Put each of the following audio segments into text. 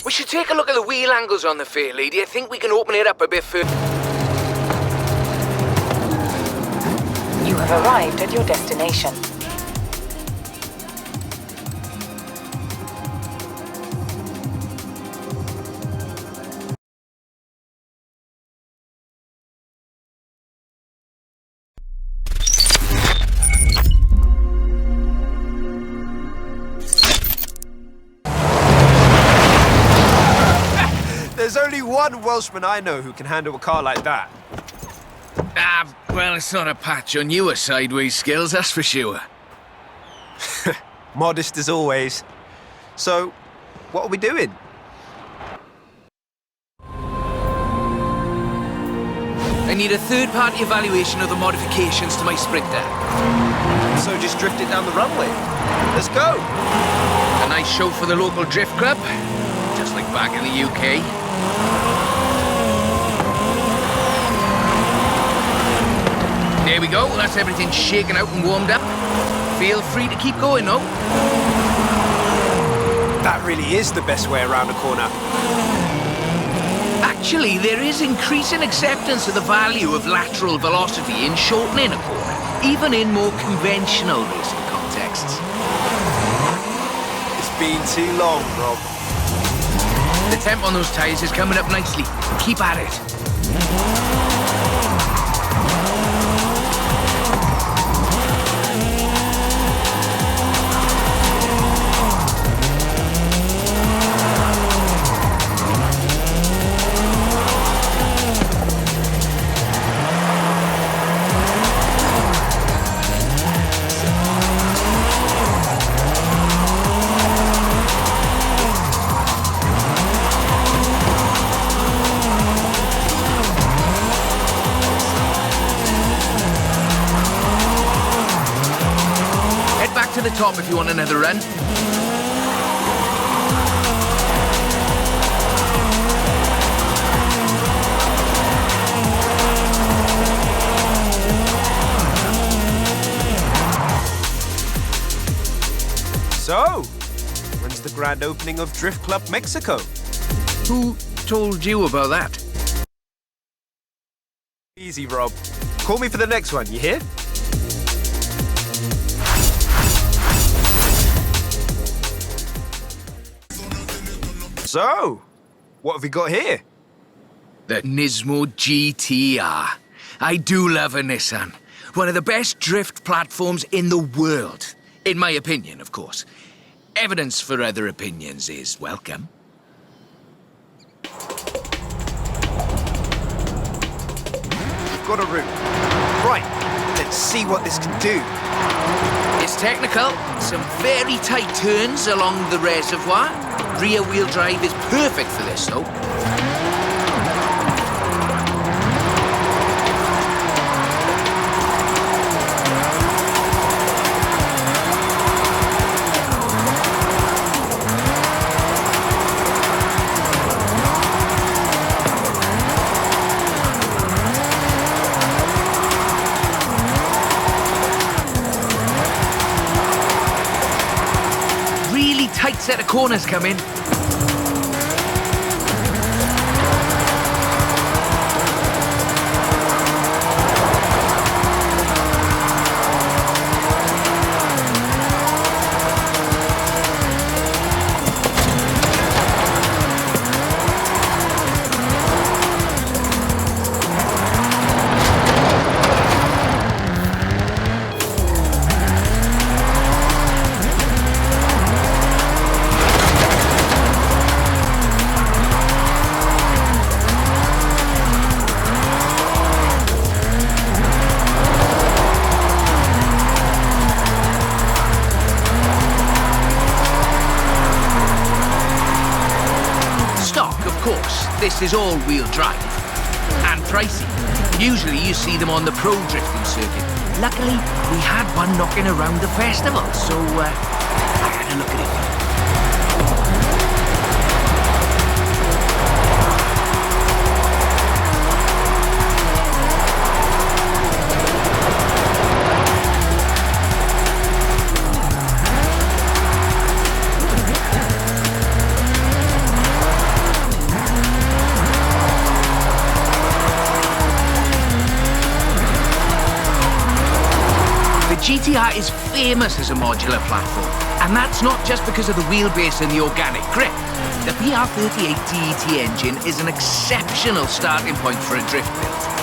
We should take a look at the wheel angles on the fairlead. Do you think we can open it up a bit further? You have arrived at your destination. There's only one Welshman I know who can handle a car like that. Well, it's not a patch on your sideways skills, that's for sure. Modest as always. So, what are we doing? I need a third-party evaluation of the modifications to my Sprinter. So just drift it down the runway. Let's go! A nice show for the local drift club, just like back in the UK. There we go, that's everything shaken out and warmed up. Feel free to keep going, though. That really is the best way around a corner. Actually, there is increasing acceptance of the value of lateral velocity in shortening a corner, even in more conventional racing contexts. It's been too long, Rob. The temp on those tyres is coming up nicely. Keep at it. To the top if you want another run. So, when's the grand opening of Drift Club Mexico? Who told you about that? Easy, Rob. Call me for the next one, you hear? So, what have we got here? The Nismo GTR. I do love a Nissan. One of the best drift platforms in the world. In my opinion, of course. Evidence for other opinions is welcome. Got a route. Right, let's see what this can do. It's technical. Some very tight turns along the reservoir. Rear-wheel drive is perfect for this, though. Really tight set of corners coming. This is all-wheel drive. And pricey. Usually you see them on the pro drifting circuit. Luckily, we had one knocking around the festival, so I had a look at it. GTR is famous as a modular platform, and that's not just because of the wheelbase and the organic grip. The PR38 DET engine is an exceptional starting point for a drift build.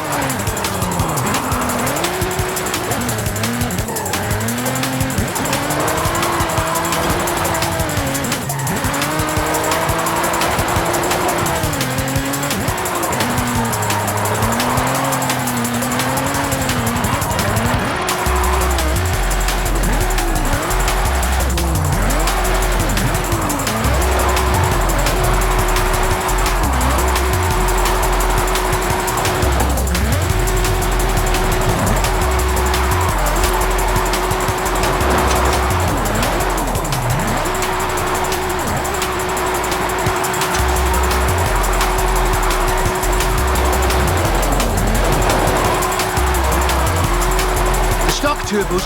Turbos.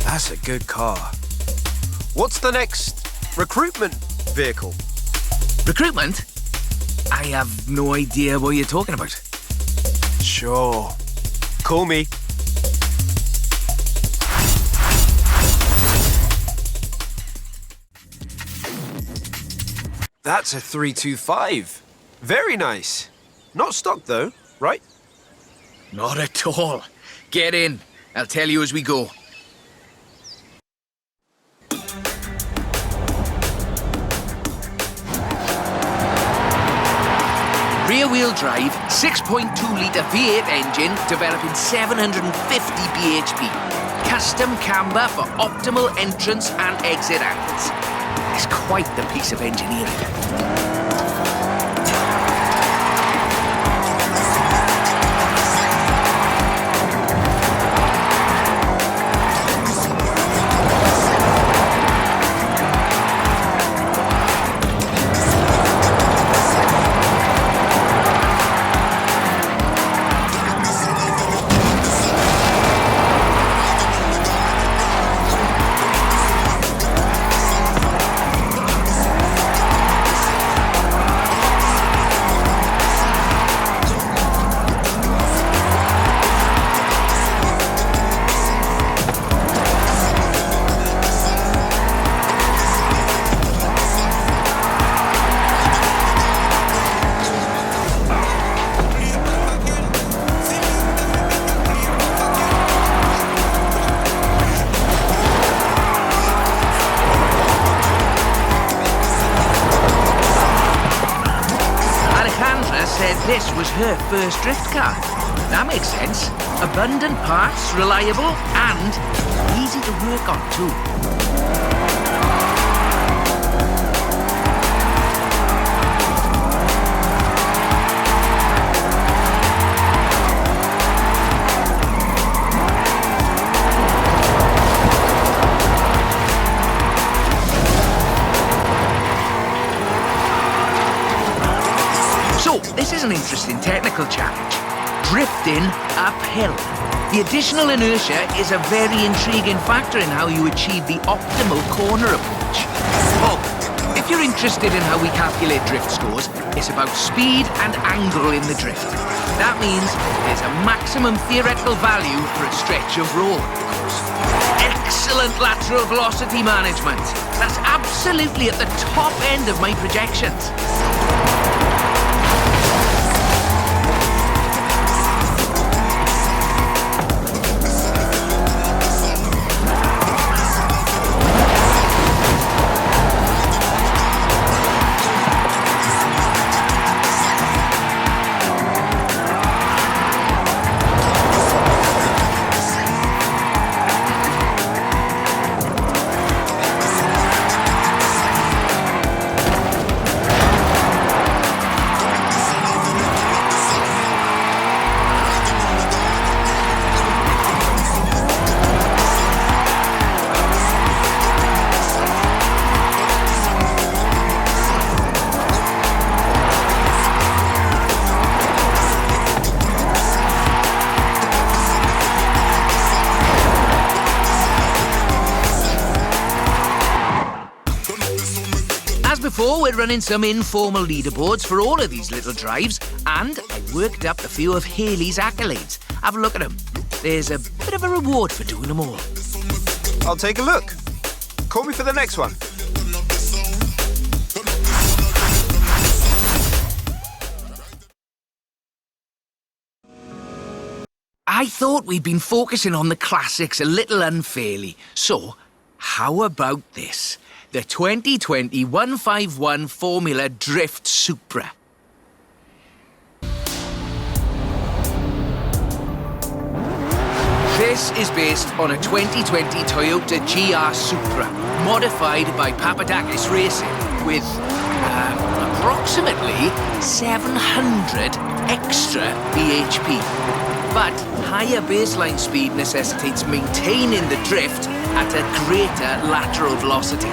That's a good car. What's the next recruitment vehicle? Recruitment? I have no idea what you're talking about. Sure. Call me. That's a 325. Very nice. Not stock though, right? Not at all. Get in. I'll tell you as we go. Rear-wheel drive, 6.2-litre V8 engine developing 750 bhp. Custom camber for optimal entrance and exit angles. It's quite the piece of engineering. Said this was her first drift car. That makes sense. Abundant parts, reliable, and easy to work on too. So, this is an interesting technical challenge. Drifting uphill. The additional inertia is a very intriguing factor in how you achieve the optimal corner approach. Oh, if you're interested in how we calculate drift scores, it's about speed and angle in the drift. That means there's a maximum theoretical value for a stretch of road. Excellent lateral velocity management. That's absolutely at the top end of my projections. Before, we're running some informal leaderboards for all of these little drives, and I worked up a few of Haley's accolades. Have a look at them. there's a bit of a reward for doing them all. I'll take a look. Call me for the next one. I thought we'd been focusing on the classics a little unfairly. So, how about this? The 2020 151 Formula Drift Supra. This is based on a 2020 Toyota GR Supra, modified by Papadakis Racing, with approximately 700 extra bhp. But higher baseline speed necessitates maintaining the drift at a greater lateral velocity.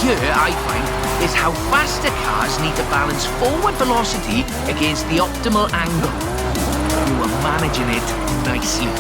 I find, is how faster cars need to balance forward velocity against the optimal angle. You are managing it nicely.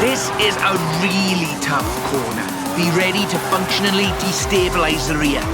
This is a really tough corner. Be ready to functionally destabilize the rear.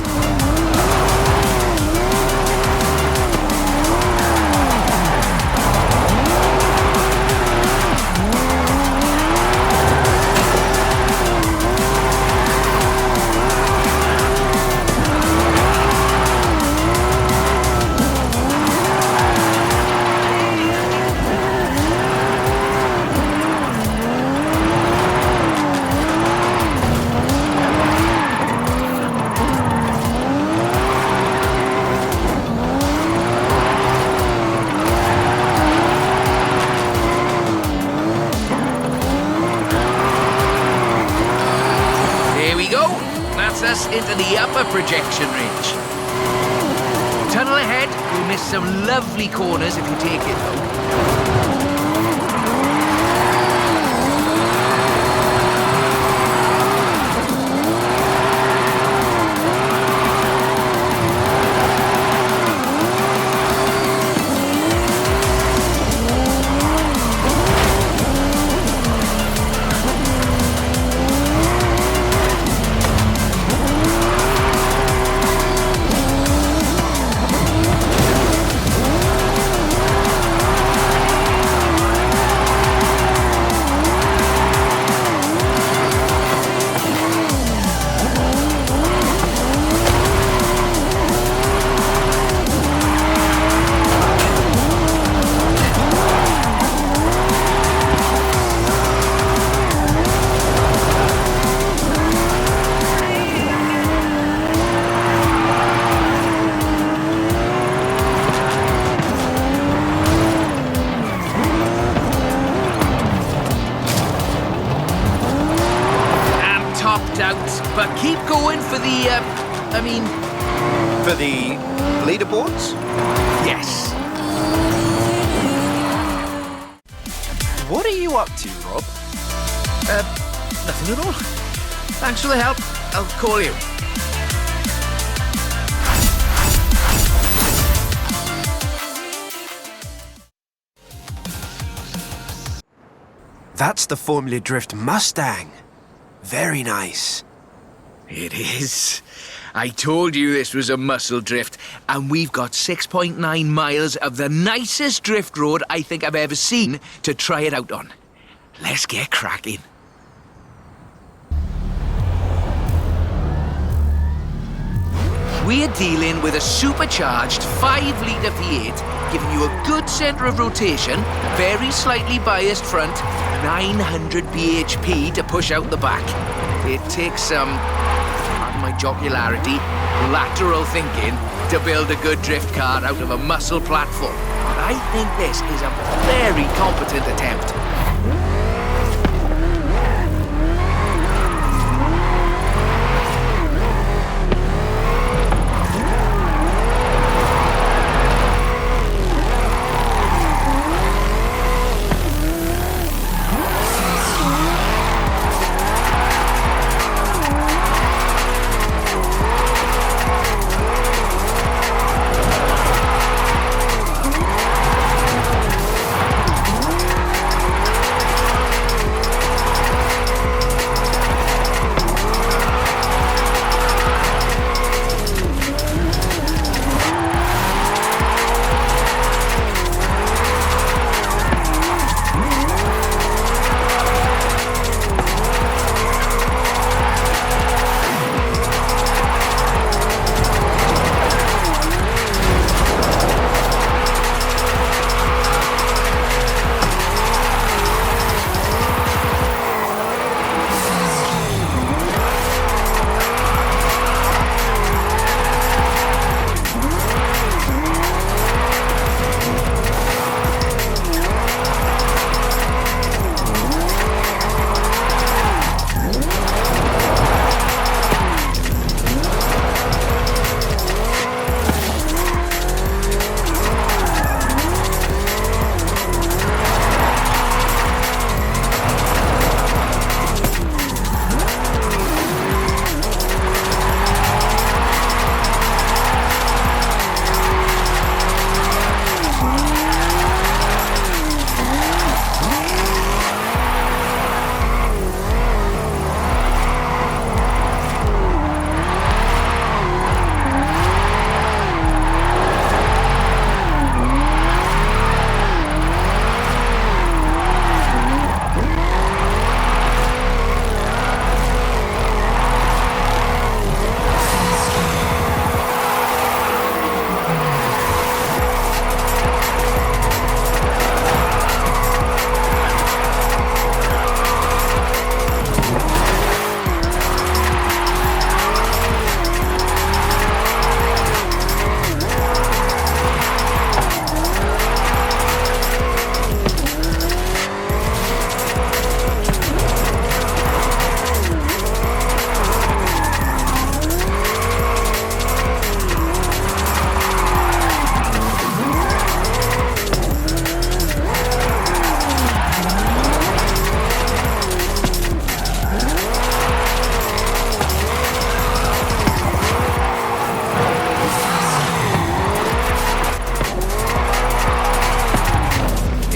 Us into the upper projection range. Tunnel ahead, you'll miss some lovely corners if you take it though. But keep going for the, For the leaderboards? Yes. What are you up to, Rob? Nothing at all. Thanks for the help. I'll call you. That's the Formula Drift Mustang. Very nice. It is. I told you this was a muscle drift, and we've got 6.9 miles of the nicest drift road I think I've ever seen to try it out on. Let's get cracking. We're dealing with a supercharged 5-litre V8, giving you a good centre of rotation, very slightly biased front, 900 bhp to push out the back. It takes some, pardon my jocularity, lateral thinking to build a good drift car out of a muscle platform. But I think this is a very competent attempt.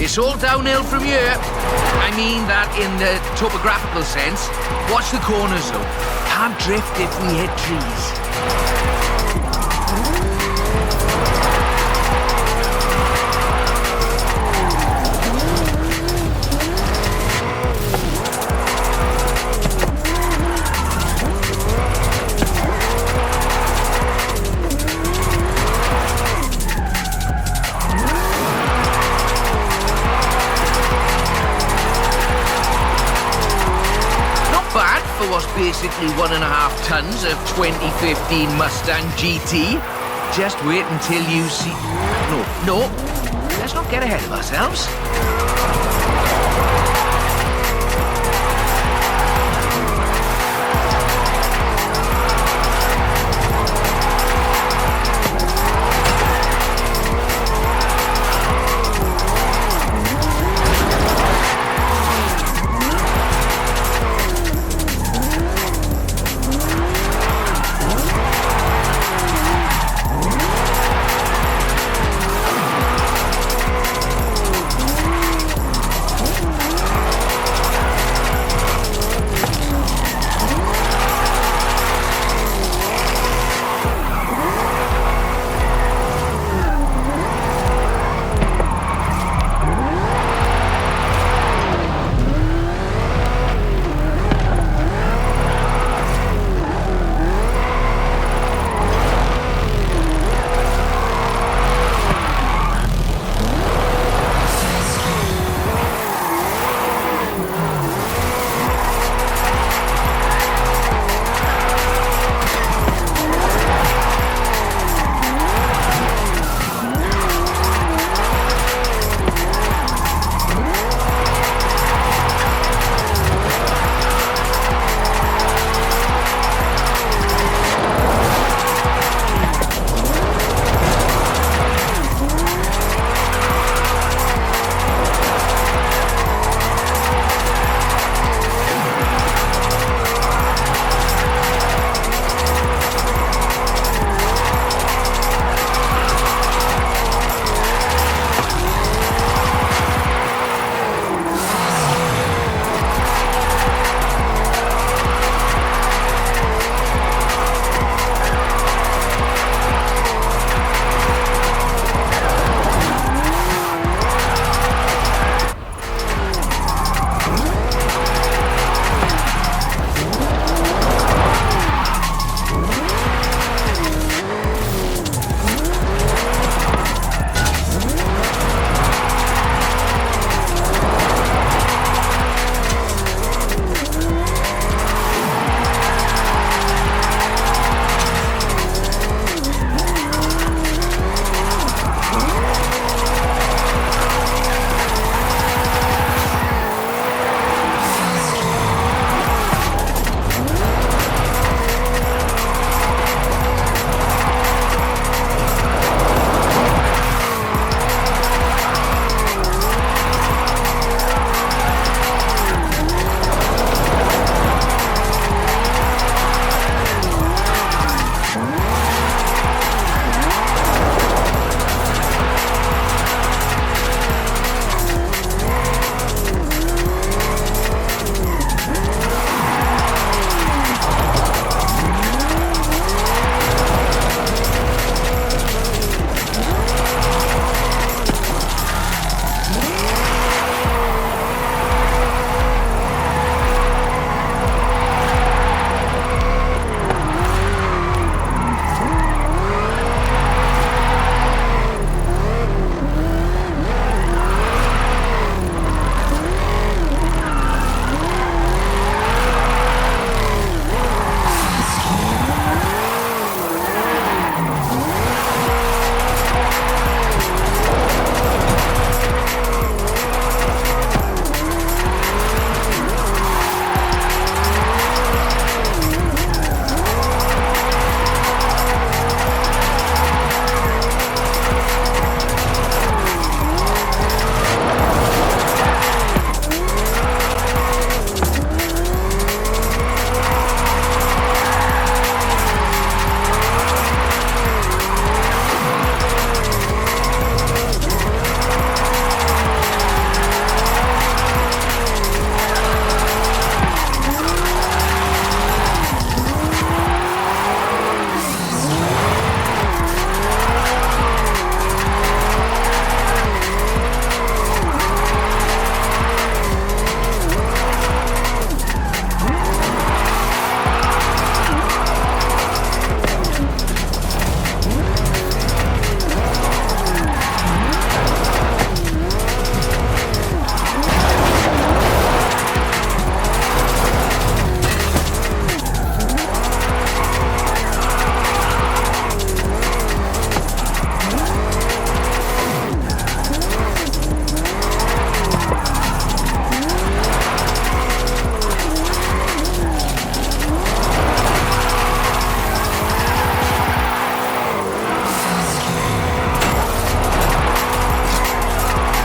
It's all downhill from here. I mean that in the topographical sense. Watch the corners though. Can't drift if we hit trees. For what's basically 1.5 tons of 2015 Mustang GT. Just wait until you see... No, let's not get ahead of ourselves.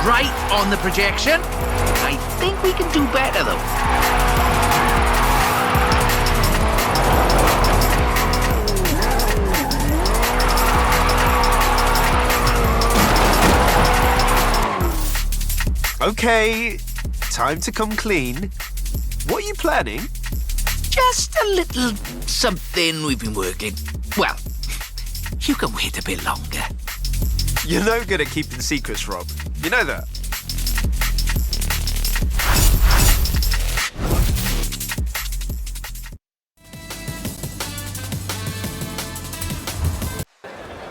right on the projection. I think we can do better, though. Okay, time to come clean. What are you planning? Just a little something we've been working. Well, you can wait a bit longer. You're no good at keeping secrets, Rob. You know that.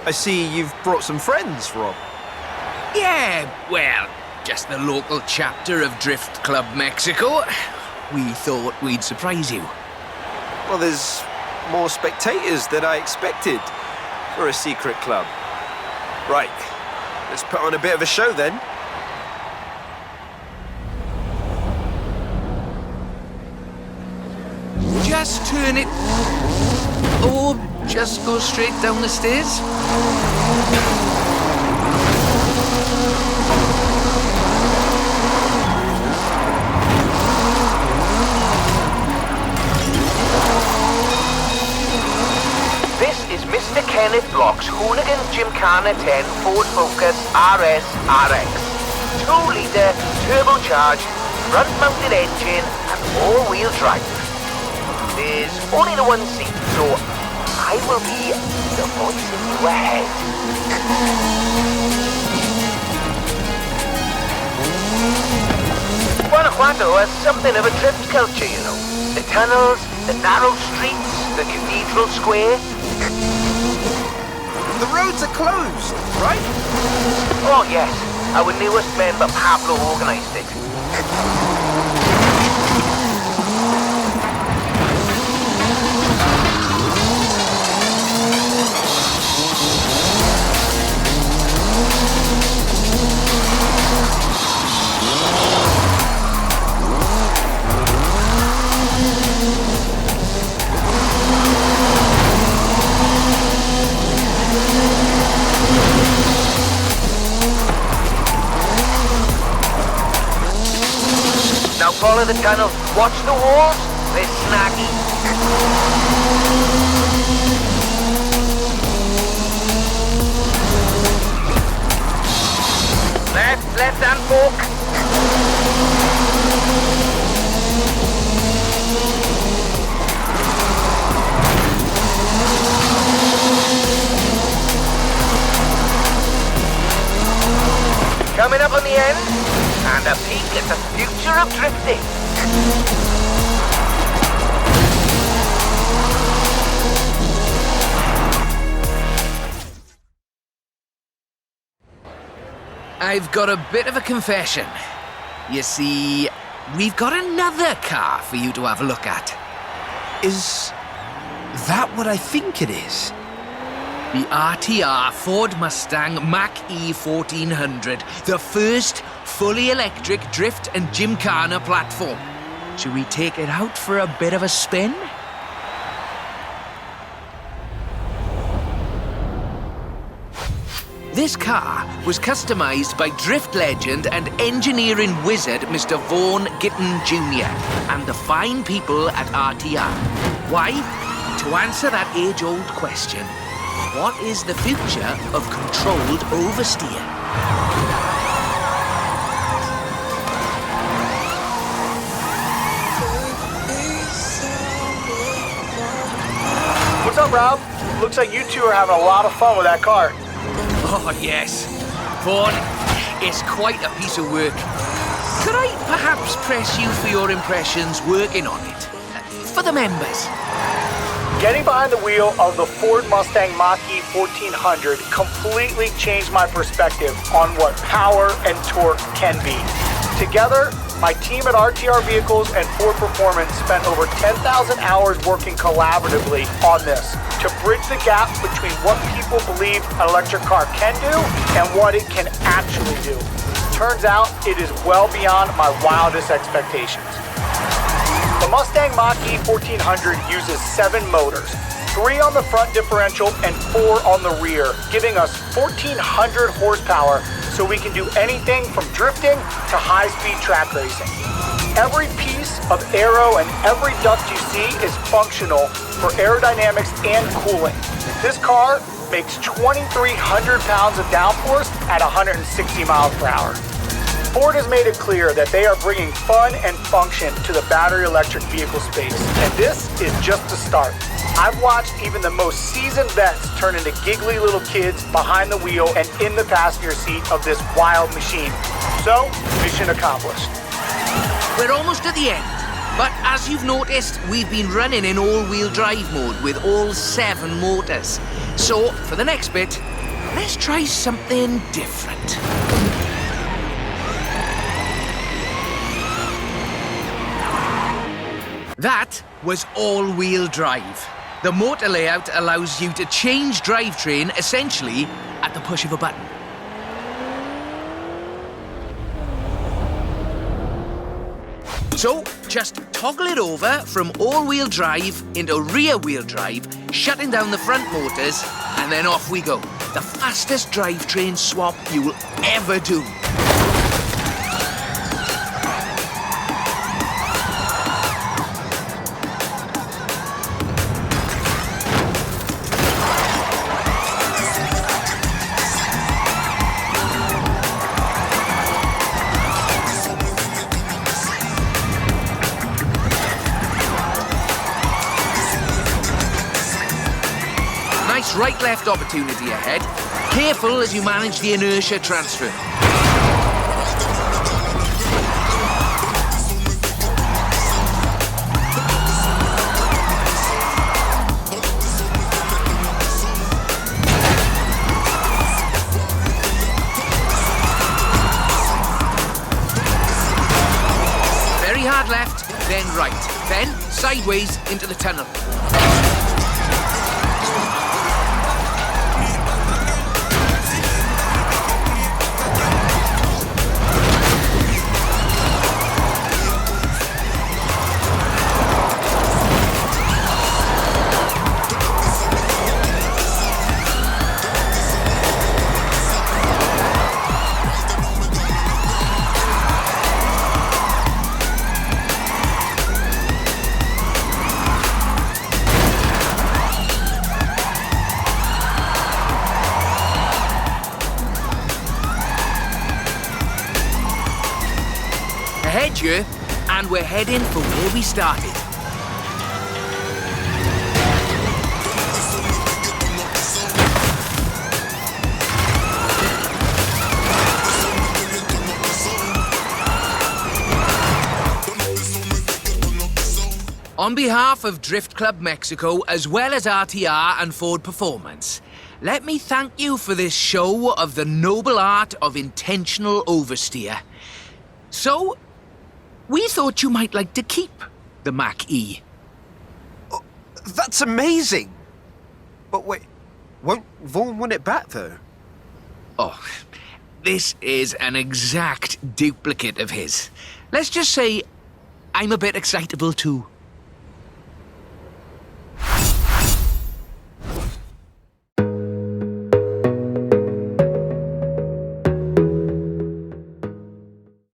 I see you've brought some friends, Rob. Yeah, well, just the local chapter of Drift Club Mexico. We thought we'd surprise you. Well, there's more spectators than I expected for a secret club. Right, let's put on a bit of a show then. Just turn it... or just go straight down the stairs. This is Mr. Kenneth Block's Hooligan Gymkhana 10 Ford Focus RS RX. 2-litre, turbocharged, front-mounted engine and all-wheel drive. There's only the one seat, so I will be the voice in your head. Guanajuato has something of a drift culture, you know. The tunnels, the narrow streets, the cathedral square. The roads are closed, right? Oh yes, our newest member Pablo organized it. Now follow the tunnel. Watch the walls. They're snaggy. Left hand fork. Coming up on the end, and a peek at the future of drifting. I've got a bit of a confession. You see, we've got another car for you to have a look at. Is that what I think it is? The RTR Ford Mustang Mach-E 1400, the first fully electric drift and gymkhana platform. Should we take it out for a bit of a spin? This car was customized by drift legend and engineering wizard Mr. Vaughn Gitton Jr. and the fine people at RTR. Why? To answer that age-old question, what is the future of controlled oversteer? What's up, Rob? Looks like you two are having a lot of fun with that car. Oh, yes. Vaughn, it's quite a piece of work. Could I perhaps press you for your impressions working on it? For the members. Getting behind the wheel of the Ford Mustang Mach-E 1400 completely changed my perspective on what power and torque can be. Together, my team at RTR Vehicles and Ford Performance spent over 10,000 hours working collaboratively on this to bridge the gap between what people believe an electric car can do and what it can actually do. Turns out it is well beyond my wildest expectations. The Mustang Mach-E 1400 uses 7 motors, 3 on the front differential and 4 on the rear, giving us 1,400 horsepower so we can do anything from drifting to high-speed track racing. Every piece of aero and every duct you see is functional for aerodynamics and cooling. This car makes 2,300 pounds of downforce at 160 miles per hour. Ford has made it clear that they are bringing fun and function to the battery electric vehicle space, and this is just the start. I've watched even the most seasoned vets turn into giggly little kids behind the wheel and in the passenger seat of this wild machine. So, mission accomplished. We're almost at the end, but as you've noticed, we've been running in all-wheel drive mode with all 7 motors. So, for the next bit, let's try something different. That was all-wheel drive. The motor layout allows you to change drivetrain essentially at the push of a button. So, just toggle it over from all-wheel drive into rear-wheel drive, shutting down the front motors, and then off we go. The fastest drivetrain swap you will ever do. Nice right-left opportunity ahead. Careful as you manage the inertia transfer. Very hard left, then right, then sideways into the tunnel. Ahead you, and we're heading for where we started. On behalf of Drift Club Mexico, as well as RTR and Ford Performance, let me thank you for this show of the noble art of intentional oversteer. So, we thought you might like to keep the Mach-E. Oh, that's amazing! But wait, won't Vaughan want it back, though? Oh, this is an exact duplicate of his. Let's just say I'm a bit excitable too.